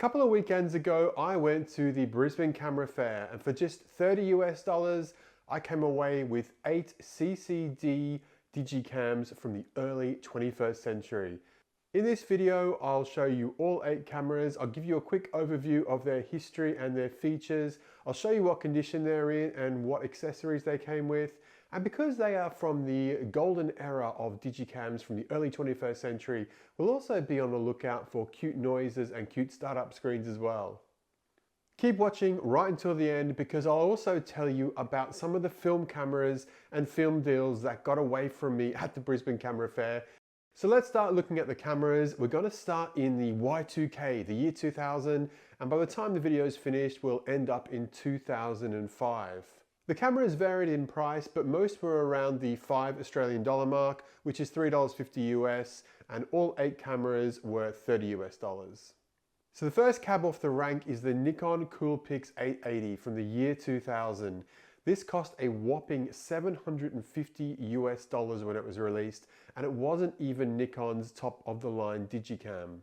couple of weekends ago, I went to the Brisbane Camera Fair, and for just $30 US, I came away with 8 CCD Digicams from the early 21st century. In this video, I'll show you all 8 cameras. I'll give you a quick overview of their history and their features. I'll show you what condition they're in and what accessories they came with. And because they are from the golden era of Digicams from the early 21st century, we'll also be on the lookout for cute noises and cute startup screens as well. Keep watching right until the end because I'll also tell you about some of the film cameras and film deals that got away from me at the Brisbane Camera Fair. So let's start looking at the cameras. We're going to start in the Y2K, the year 2000, and by the time the video is finished, we'll end up in 2005. The cameras varied in price, but most were around the $5 Australian mark, which is $3.50 US, and all 8 cameras were $30 US. So the first cab off the rank is the Nikon Coolpix 880 from the year 2000. This cost a whopping $750 US when it was released, and it wasn't even Nikon's top of the line Digicam.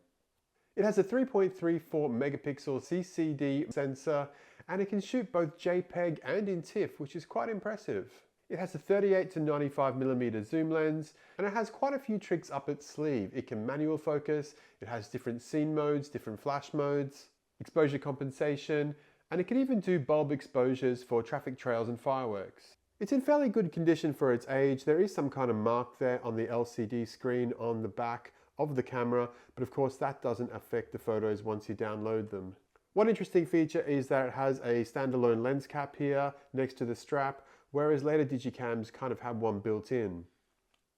It has a 3.34 megapixel CCD sensor, and it can shoot both JPEG and in TIFF, which is quite impressive. It has a 38 to 95mm zoom lens, and it has quite a few tricks up its sleeve. It can manual focus, it has different scene modes, different flash modes, exposure compensation, and it can even do bulb exposures for traffic trails and fireworks. It's in fairly good condition for its age. There is some kind of mark there on the LCD screen on the back of the camera, but of course that doesn't affect the photos once you download them. One interesting feature is that it has a standalone lens cap here next to the strap, whereas later Digicams kind of have one built in.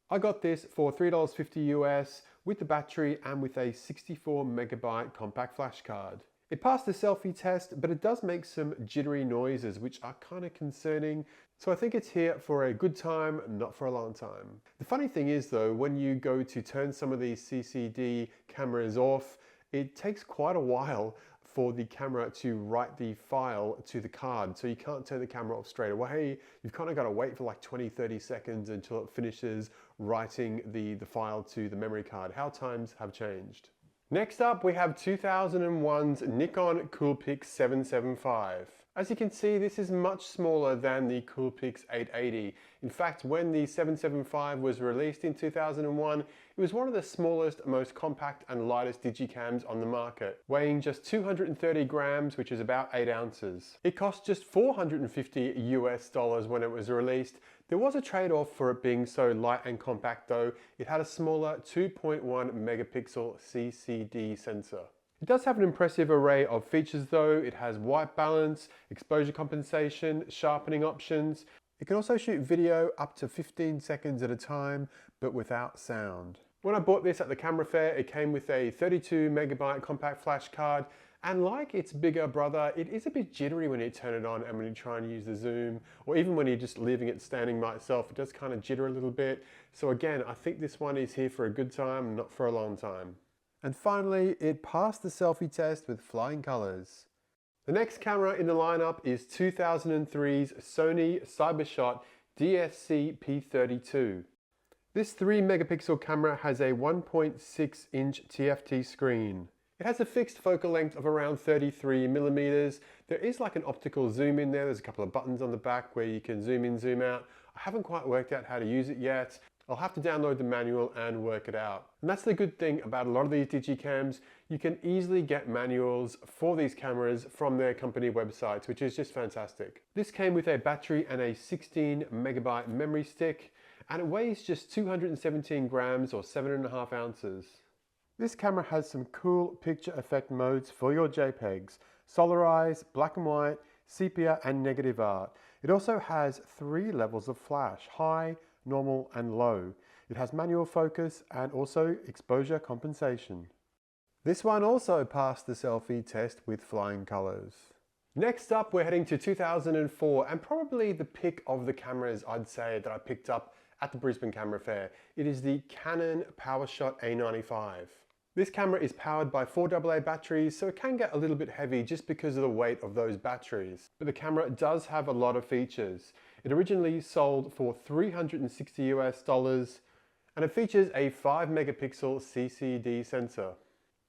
I got this for $3.50 US with the battery and with a 64 megabyte compact flash card. It passed the selfie test, but it does make some jittery noises, which are kind of concerning. So I think it's here for a good time, not for a long time. The funny thing is though, when you go to turn some of these CCD cameras off, it takes quite a while for the camera to write the file to the card. So you can't turn the camera off straight away. You've kind of got to wait for like 20-30 seconds until it finishes writing the file to the memory card. How times have changed. Next up, we have 2001's Nikon Coolpix 775. As you can see, this is much smaller than the Coolpix 880. In fact, when the 775 was released in 2001, it was one of the smallest, most compact and lightest Digicams on the market, weighing just 230 grams, which is about 8 ounces. It cost just $450 US when it was released. There was a trade-off for it being so light and compact though. It had a smaller 2.1 megapixel CCD sensor. It does have an impressive array of features though. It has white balance, exposure compensation, sharpening options. It can also shoot video up to 15 seconds at a time, but without sound. When I bought this at the camera fair, it came with a 32 megabyte compact flash card, and like its bigger brother, it is a bit jittery when you turn it on and when you try and use the zoom, or even when you're just leaving it standing by itself, it does kind of jitter a little bit. So again, I think this one is here for a good time, not for a long time. And finally, it passed the selfie test with flying colors. The next camera in the lineup is 2003's Sony Cybershot DS1 This 3 megapixel camera has a 1.6 inch TFT screen. It has a fixed focal length of around 33mm. There is like an optical zoom in there. There's a couple of buttons on the back where you can zoom in, zoom out. I haven't quite worked out how to use it yet. I'll have to download the manual and work it out. And that's the good thing about a lot of these Digicams. You can easily get manuals for these cameras from their company websites, which is just fantastic. This came with a battery and a 16 megabyte memory stick, and it weighs just 217 grams or 7.5 ounces. This camera has some cool picture effect modes for your JPEGs: solarize, black and white, sepia, and negative art. It also has 3 levels of flash: high, normal, and low. It has manual focus and also exposure compensation. This one also passed the selfie test with flying colors. Next up, we're heading to 2004, and probably the pick of the cameras I'd say that I picked up at the Brisbane Camera Fair. It is the Canon PowerShot A95. This camera is powered by 4 AA batteries, so it can get a little bit heavy just because of the weight of those batteries. But the camera does have a lot of features. It originally sold for $360 US, and it features a 5 megapixel CCD sensor.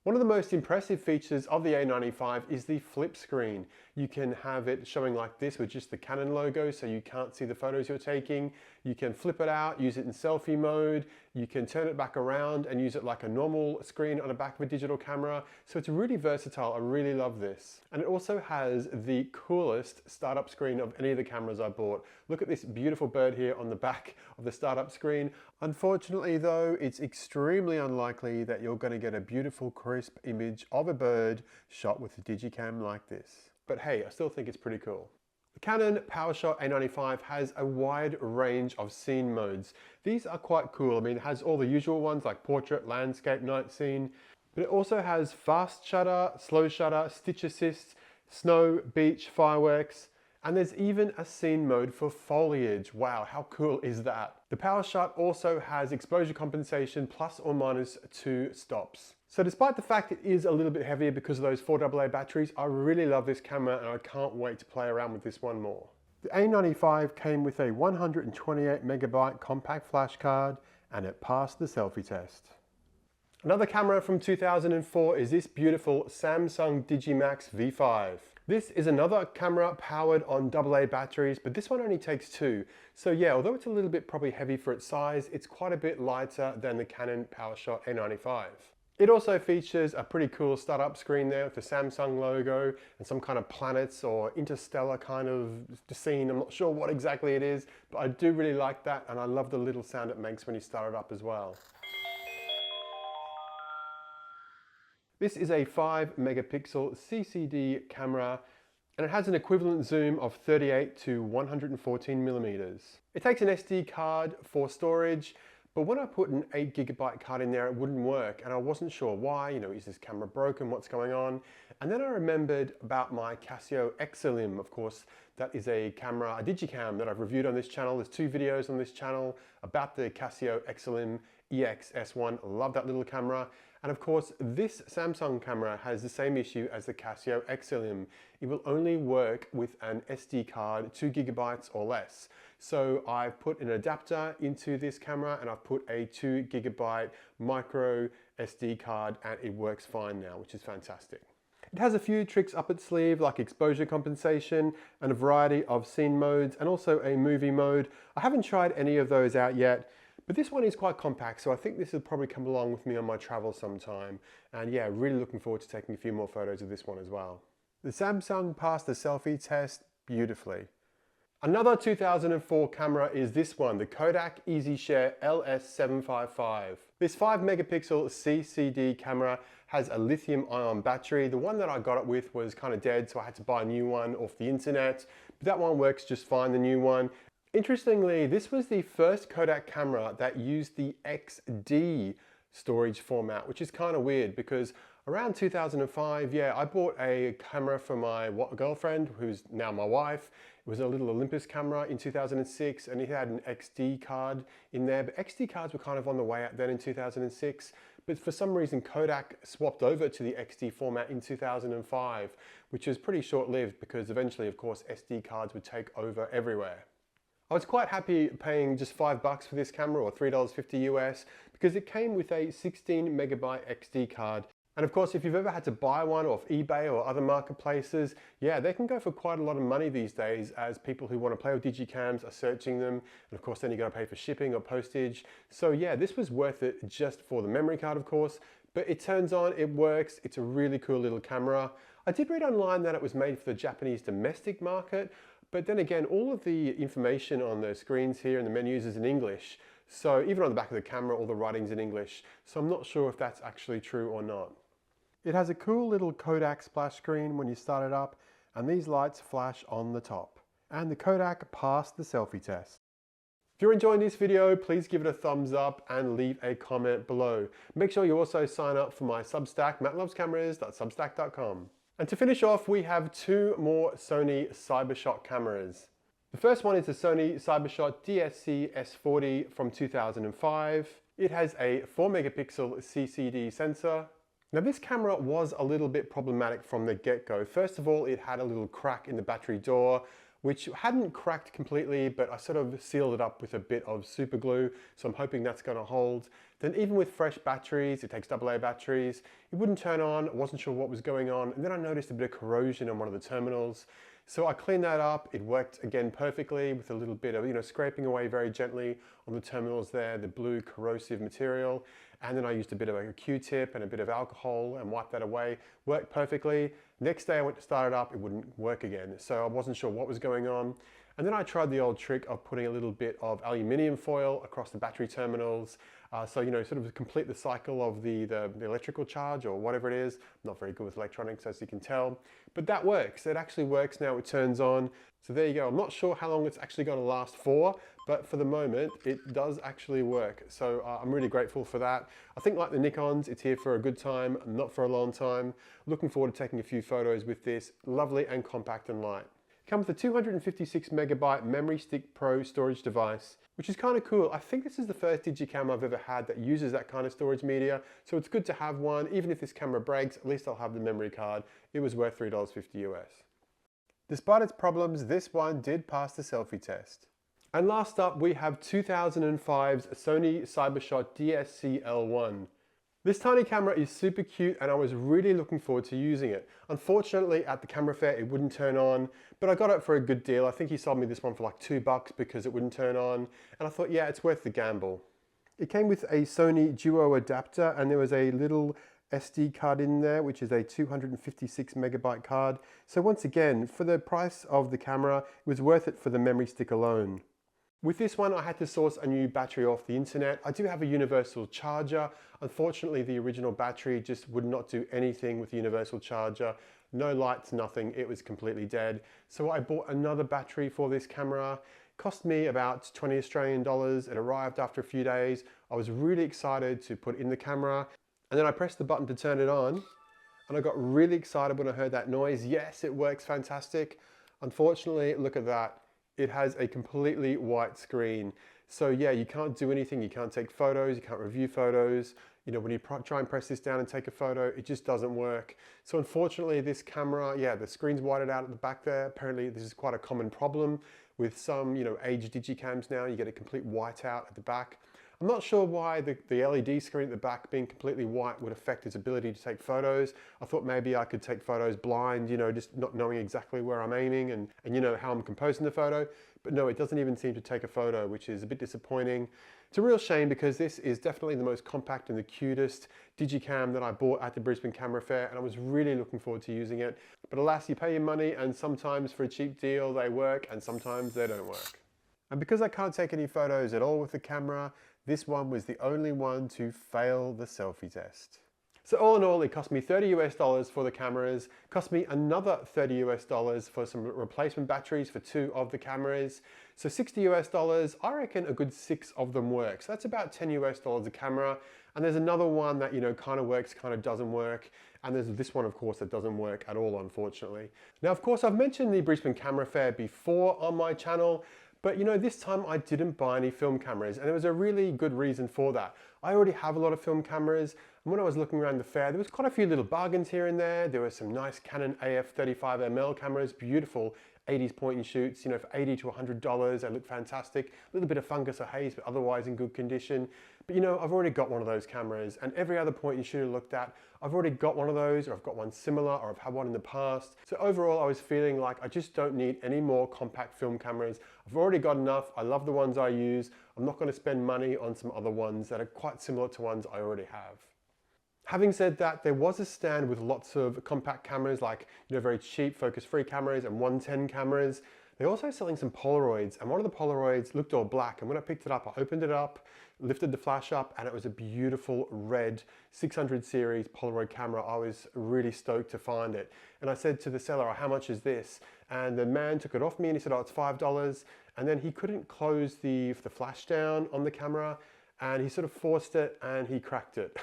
One of the most impressive features of the A95 is the flip screen. You can have it showing like this with just the Canon logo so you can't see the photos you're taking. You can flip it out, use it in selfie mode. You can turn it back around and use it like a normal screen on the back of a digital camera. So it's really versatile. I really love this. And it also has the coolest startup screen of any of the cameras I bought. Look at this beautiful bird here on the back of the startup screen. Unfortunately though, it's extremely unlikely that you're going to get a beautiful crisp image of a bird shot with a Digicam like this. But hey, I still think it's pretty cool. The Canon PowerShot A95 has a wide range of scene modes. These are quite cool. I mean, it has all the usual ones like portrait, landscape, night scene, but it also has fast shutter, slow shutter, stitch assist, snow, beach, fireworks, and there's even a scene mode for foliage. Wow, how cool is that? The PowerShot also has exposure compensation plus or minus 2 stops. So despite the fact it is a little bit heavier because of those 4AA batteries, I really love this camera and I can't wait to play around with this one more. The A95 came with a 128 megabyte compact flash card and it passed the selfie test. Another camera from 2004 is this beautiful Samsung Digimax V5. This is another camera powered on AA batteries, but this one only takes 2. So yeah, although it's a little bit probably heavy for its size, it's quite a bit lighter than the Canon PowerShot A95. It also features a pretty cool startup screen there with the Samsung logo and some kind of planets or interstellar kind of scene. I'm not sure what exactly it is, but I do really like that and I love the little sound it makes when you start it up as well. This is a 5 megapixel CCD camera and it has an equivalent zoom of 38 to 114 millimeters. It takes an SD card for storage, but when I put an 8 gigabyte card in there, it wouldn't work and I wasn't sure why. Is this camera broken? What's going on? And then I remembered about my Casio Exilim. Of course, that is a camera, a Digicam that I've reviewed on this channel. There's 2 videos on this channel about the Casio Exilim EX S1. Love that little camera. And of course, this Samsung camera has the same issue as the Casio Exilim. It will only work with an SD card, 2 gigabytes or less. So I've put an adapter into this camera and I've put a 2 gigabyte micro SD card and it works fine now, which is fantastic. It has a few tricks up its sleeve like exposure compensation and a variety of scene modes and also a movie mode. I haven't tried any of those out yet, but this one is quite compact, so I think this will probably come along with me on my travels sometime. And yeah, really looking forward to taking a few more photos of this one as well. The Samsung passed the selfie test beautifully. Another 2004 camera is this one, the Kodak EasyShare LS755. This 5 megapixel CCD camera has a lithium ion battery. The one that I got it with was kind of dead, so I had to buy a new one off the internet, but that one works just fine, the new one. Interestingly, this was the first Kodak camera that used the XD storage format, which is kind of weird because around 2005, yeah, I bought a camera for my girlfriend, who's now my wife. It was a little Olympus camera in 2006 and it had an XD card in there, but XD cards were kind of on the way out then in 2006. But for some reason, Kodak swapped over to the XD format in 2005, which was pretty short-lived because eventually, of course, SD cards would take over everywhere. I was quite happy paying just $5 for this camera or $3.50 US because it came with a 16 megabyte XD card. And of course, if you've ever had to buy one off eBay or other marketplaces, yeah, they can go for quite a lot of money these days as people who want to play with Digicams are searching them. And of course, then you're going to pay for shipping or postage. So yeah, this was worth it just for the memory card, of course, but it turns on, it works. It's a really cool little camera. I did read online that it was made for the Japanese domestic market, but then again, all of the information on the screens here and the menus is in English. So even on the back of the camera, all the writing's in English. So I'm not sure if that's actually true or not. It has a cool little Kodak splash screen when you start it up, and these lights flash on the top. And the Kodak passed the selfie test. If you're enjoying this video, please give it a thumbs up and leave a comment below. Make sure you also sign up for my Substack, mattlovescameras.substack.com. And to finish off, we have 2 more Sony Cybershot cameras. The first one is the Sony Cybershot DS1 from 2005. It has a 4 megapixel CCD sensor. Now this camera was a little bit problematic from the get-go. First of all, it had a little crack in the battery door, which hadn't cracked completely, but I sort of sealed it up with a bit of super glue, so I'm hoping that's going to hold. Then even with fresh batteries, it takes AA batteries, it wouldn't turn on, I wasn't sure what was going on, and then I noticed a bit of corrosion on one of the terminals. So I cleaned that up, it worked again perfectly with a little bit of, scraping away very gently on the terminals there, the blue corrosive material. And then I used a bit of a Q-tip and a bit of alcohol and wiped that away. Worked perfectly. Next day I went to start it up, it wouldn't work again. So I wasn't sure what was going on. And then I tried the old trick of putting a little bit of aluminium foil across the battery terminals. So, sort of complete the cycle of the electrical charge or whatever it is. I'm not very good with electronics, as you can tell. But that works. It actually works now. It turns on. So there you go. I'm not sure how long it's actually going to last for, but for the moment, it does actually work. So I'm really grateful for that. I think like the Nikons, it's here for a good time, not for a long time. Looking forward to taking a few photos with this. Lovely and compact and light. Comes with a 256 megabyte Memory Stick Pro storage device, which is kind of cool. I think this is the first Digicam I've ever had that uses that kind of storage media, so it's good to have one. Even if this camera breaks, at least I'll have the memory card. It was worth $3.50 US. Despite its problems, this one did pass the selfie test. And last up, we have 2005's Sony Cybershot DS1. This tiny camera is super cute and I was really looking forward to using it. Unfortunately, at the camera fair, it wouldn't turn on, but I got it for a good deal. I think he sold me this one for like $2 because it wouldn't turn on. And I thought, yeah, it's worth the gamble. It came with a Sony Duo adapter and there was a little SD card in there, which is a 256 megabyte card. So once again, for the price of the camera, it was worth it for the memory stick alone. With this one, I had to source a new battery off the internet. I do have a universal charger. Unfortunately, the original battery just would not do anything with the universal charger. No lights, nothing. It was completely dead. So I bought another battery for this camera. Cost me about 20 Australian dollars. It arrived after a few days. I was really excited to put in the camera. And then I pressed the button to turn it on. And I got really excited when I heard that noise. Yes, it works fantastic. Unfortunately, look at that. It has a completely white screen. So yeah, you can't do anything. You can't take photos, you can't review photos. When you try and press this down and take a photo, it just doesn't work. So unfortunately, this camera, yeah, the screen's whited out at the back there. Apparently, this is quite a common problem with some, aged Digicams now. You get a complete whiteout at the back. I'm not sure why the LED screen at the back being completely white would affect its ability to take photos. I thought maybe I could take photos blind, just not knowing exactly where I'm aiming and how I'm composing the photo. But no, it doesn't even seem to take a photo, which is a bit disappointing. It's a real shame because this is definitely the most compact and the cutest Digicam that I bought at the Brisbane Camera Fair, and I was really looking forward to using it. But alas, you pay your money, and sometimes for a cheap deal they work, and sometimes they don't work. And because I can't take any photos at all with the camera, this one was the only one to fail the selfie test. So all in all, it cost me $30 for the cameras, cost me another $30 for some replacement batteries for 2 of the cameras. So $60, I reckon a good 6 of them work. So that's about $10 a camera. And there's another one that, kind of works, kind of doesn't work. And there's this one, of course, that doesn't work at all, unfortunately. Now, of course, I've mentioned the Brisbane Camera Fair before on my channel. But this time I didn't buy any film cameras, and there was a really good reason for that. I already have a lot of film cameras, and when I was looking around the fair, there was quite a few little bargains here and there. There were some nice Canon AF 35mm cameras, beautiful 80s point and shoots, for $80 to $100, they look fantastic. A little bit of fungus or haze, but otherwise in good condition. But I've already got one of those cameras, and every other point and shoot I looked at, I've already got one of those, or I've got one similar, or I've had one in the past. So overall, I was feeling like I just don't need any more compact film cameras. I've already got enough. I love the ones I use. I'm not going to spend money on some other ones that are quite similar to ones I already have. Having said that, there was a stand with lots of compact cameras, like very cheap focus-free cameras and 110 cameras. They're also selling some Polaroids, and one of the Polaroids looked all black, and when I picked it up, I opened it up, lifted the flash up, and it was a beautiful red 600 series Polaroid camera. I was really stoked to find it. And I said to the seller, "Oh, how much is this?" And the man took it off me and he said, "Oh, it's $5. And then he couldn't close the flash down on the camera, and he sort of forced it and he cracked it.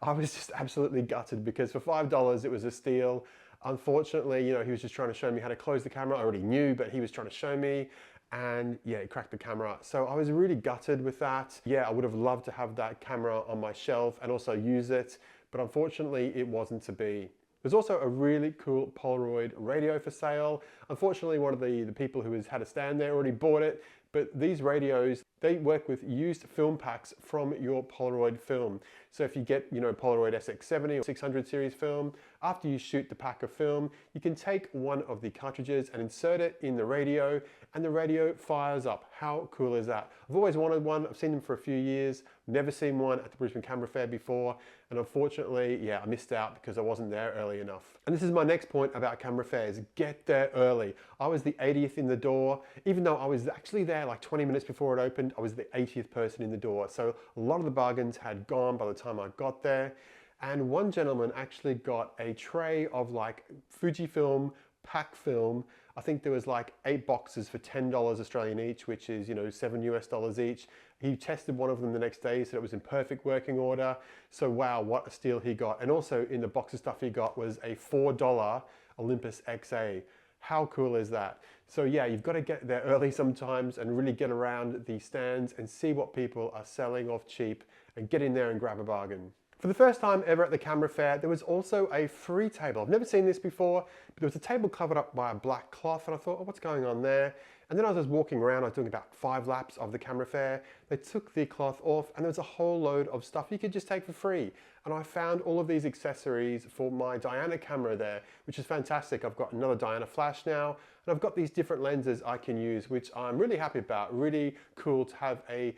I was just absolutely gutted because for $5 it was a steal. Unfortunately, he was just trying to show me how to close the camera. I already knew, but he was trying to show me, and yeah, it cracked the camera. So I was really gutted with that. Yeah, I would have loved to have that camera on my shelf and also use it, but unfortunately it wasn't to be. There's also a really cool Polaroid radio for sale. Unfortunately, one of the people who has had a stand there already bought it, but these radios, they work with used film packs from your Polaroid film. So if you get, Polaroid SX70 or 600 series film, after you shoot the pack of film, you can take one of the cartridges and insert it in the radio, and the radio fires up. How cool is that? I've always wanted one. I've seen them for a few years, never seen one at the Brisbane Camera Fair before, and unfortunately, yeah, I missed out because I wasn't there early enough. And this is my next point about camera fairs: get there early. I was the 80th in the door. Even though I was actually there like 20 minutes before it opened, I was the 80th person in the door. So a lot of the bargains had gone by the time I got there. And one gentleman actually got a tray of like Fujifilm pack film. I think there was like 8 boxes for $10 Australian each, which is, $7 US each. He tested one of them the next day, said it was in perfect working order. So wow, what a steal he got. And also in the box of stuff he got was a $4 Olympus XA. How cool is that? So yeah, you've got to get there early sometimes and really get around the stands and see what people are selling off cheap and get in there and grab a bargain. For the first time ever at the camera fair, there was also a free table. I've never seen this before, but there was a table covered up by a black cloth, and I thought, oh, what's going on there? And then as I was walking around, I was doing about 5 laps of the camera fair. They took the cloth off, and there was a whole load of stuff you could just take for free. And I found all of these accessories for my Diana camera there, which is fantastic. I've got another Diana flash now, and I've got these different lenses I can use, which I'm really happy about. Really cool to have a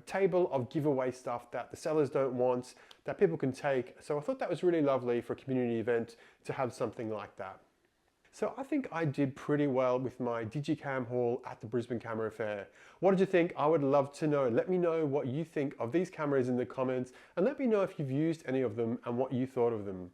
table of giveaway stuff that the sellers don't want, that people can take. So I thought that was really lovely for a community event to have something like that. So I think I did pretty well with my Digicam haul at the Brisbane Camera Fair. What did you think? I would love to know. Let me know what you think of these cameras in the comments, and let me know if you've used any of them and what you thought of them.